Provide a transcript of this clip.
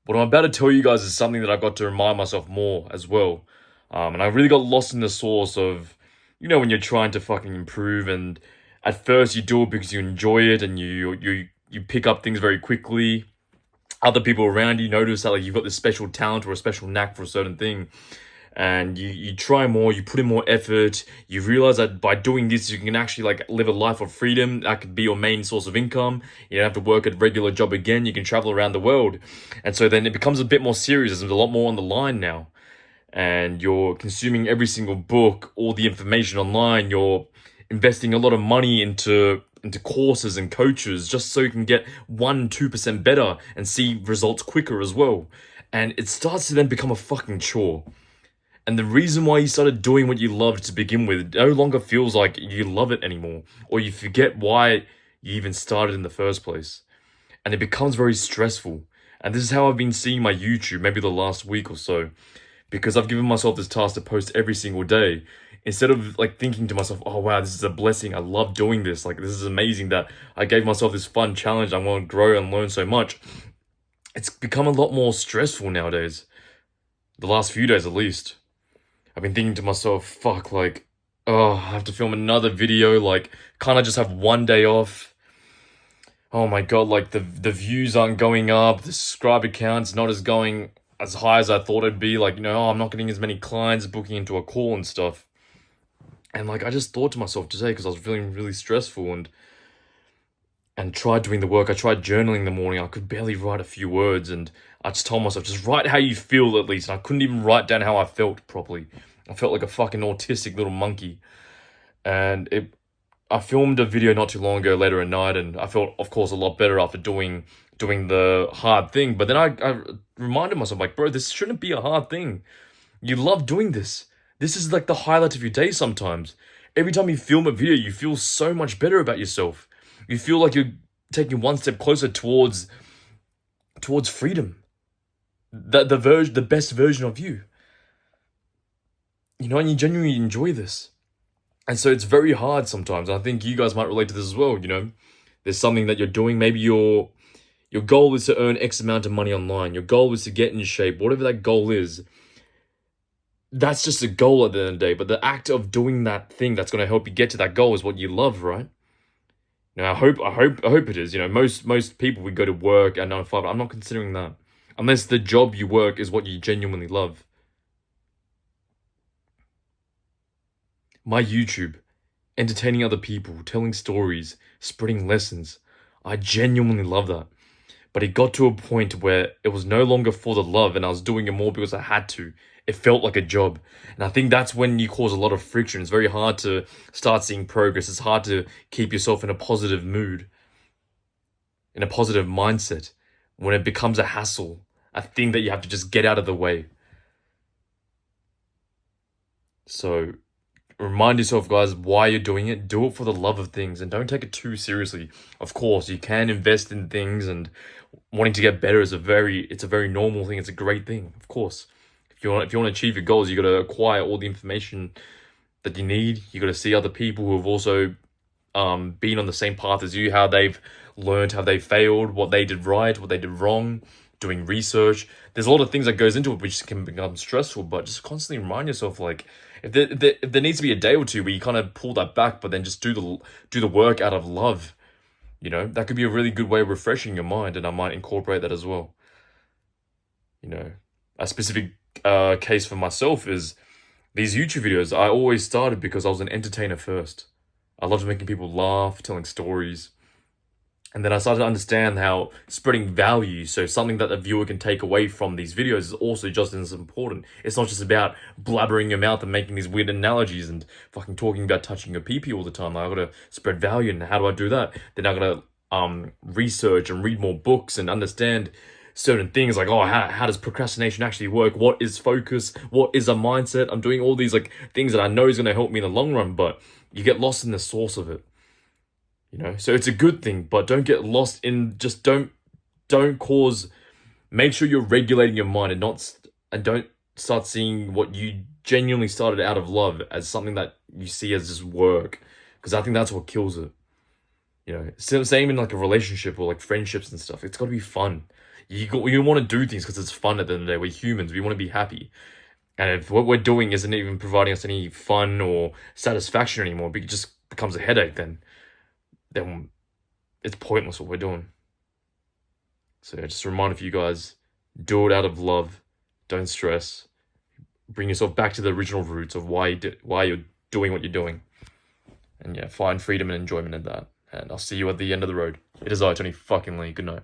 What I'm about to tell you guys is something that I got to remind myself more as well. And I really got lost in the source of, when you're trying to fucking improve, and at first you do it because you enjoy it and you pick up things very quickly. Other people around you notice that like you've got this special talent or a special knack for a certain thing, and you try more, you put in more effort, you realize that by doing this you can actually like live a life of freedom. That could be your main source of income. You don't have to work a regular job again, you can travel around the world. And so then it becomes a bit more serious, there's a lot more on the line now, and you're consuming every single book, all the information online, you're investing a lot of money into courses and coaches just so you can get 1-2% better and see results quicker as well. And it starts to then become a fucking chore. And the reason why you started doing what you loved to begin with no longer feels like you love it anymore, or you forget why you even started in the first place. And it becomes very stressful. And this is how I've been seeing my YouTube maybe the last week or so, because I've given myself this task to post every single day. Instead of like thinking to myself, oh wow, this is a blessing, I love doing this, like this is amazing that I gave myself this fun challenge, I want to grow and learn so much. It's become a lot more stressful nowadays. The last few days at least. I've been thinking to myself, fuck, like, oh, I have to film another video, like, can't I just have one day off? Oh my god, like, the views aren't going up, the subscriber count's not as going as high as I thought it'd be, like, oh, I'm not getting as many clients booking into a call and stuff. And, like, I just thought to myself today, because I was feeling really stressful, and tried doing the work. I tried journaling in the morning, I could barely write a few words, and I just told myself, just write how you feel at least. And I couldn't even write down how I felt properly. I felt like a fucking autistic little monkey. And I filmed a video not too long ago later at night, and I felt, of course, a lot better after doing the hard thing. But then I reminded myself, like, bro, this shouldn't be a hard thing. You love doing this. This is like the highlight of your day sometimes. Every time you film a video, you feel so much better about yourself. You feel like you're taking one step closer towards freedom. The best version of you. And you genuinely enjoy this. And so it's very hard sometimes. I think you guys might relate to this as well, There's something that you're doing. Maybe your goal is to earn X amount of money online. Your goal is to get in shape. Whatever that goal is, that's just a goal at the end of the day. But the act of doing that thing that's going to help you get to that goal is what you love, right? Now, I hope it is. Most people would go to work at 9 to 5. I'm not considering that. Unless the job you work is what you genuinely love. My YouTube, entertaining other people, telling stories, spreading lessons, I genuinely love that. But it got to a point where it was no longer for the love, and I was doing it more because I had to. It felt like a job. And I think that's when you cause a lot of friction. It's very hard to start seeing progress. It's hard to keep yourself in a positive mood, in a positive mindset, when it becomes a hassle, a thing that you have to just get out of the way. So remind yourself, guys, why you're doing it. Do it for the love of things, and don't take it too seriously. Of course, you can invest in things, and wanting to get better is a very normal thing. It's a great thing, of course. If you want to achieve your goals, you got to acquire all the information that you need. You got to see other people who have also been on the same path as you, how they've learned, how they failed, what they did right, what they did wrong, doing research. There's a lot of things that goes into it which can become stressful, but just constantly remind yourself, like, if there needs to be a day or two where you kind of pull that back, but then just do the work out of love, that could be a really good way of refreshing your mind, and I might incorporate that as well. A specific case for myself is these YouTube videos. I always started because I was an entertainer first. I loved making people laugh, telling stories. And then I started to understand how spreading value, so something that the viewer can take away from these videos, is also just as important. It's not just about blabbering your mouth and making these weird analogies and fucking talking about touching your pee-pee all the time. I gotta spread value, and how do I do that? Then I gotta research and read more books and understand certain things, like, how does procrastination actually work? What is focus? What is a mindset? I'm doing all these like things that I know is gonna help me in the long run, but you get lost in the source of it. So it's a good thing, but don't get lost in, just don't make sure you're regulating your mind, and don't start seeing what you genuinely started out of love as something that you see as just work, because I think that's what kills it. Same in like a relationship or like friendships and stuff. It's got to be fun. You want to do things because it's fun at the end of the day. We're humans. We want to be happy. And if what we're doing isn't even providing us any fun or satisfaction anymore, it just becomes a headache, then it's pointless what we're doing. So just a reminder for you guys, do it out of love. Don't stress. Bring yourself back to the original roots of why you're doing what you're doing. And yeah, find freedom and enjoyment in that. And I'll see you at the end of the road. It is I, Tony fucking Lee. Good night.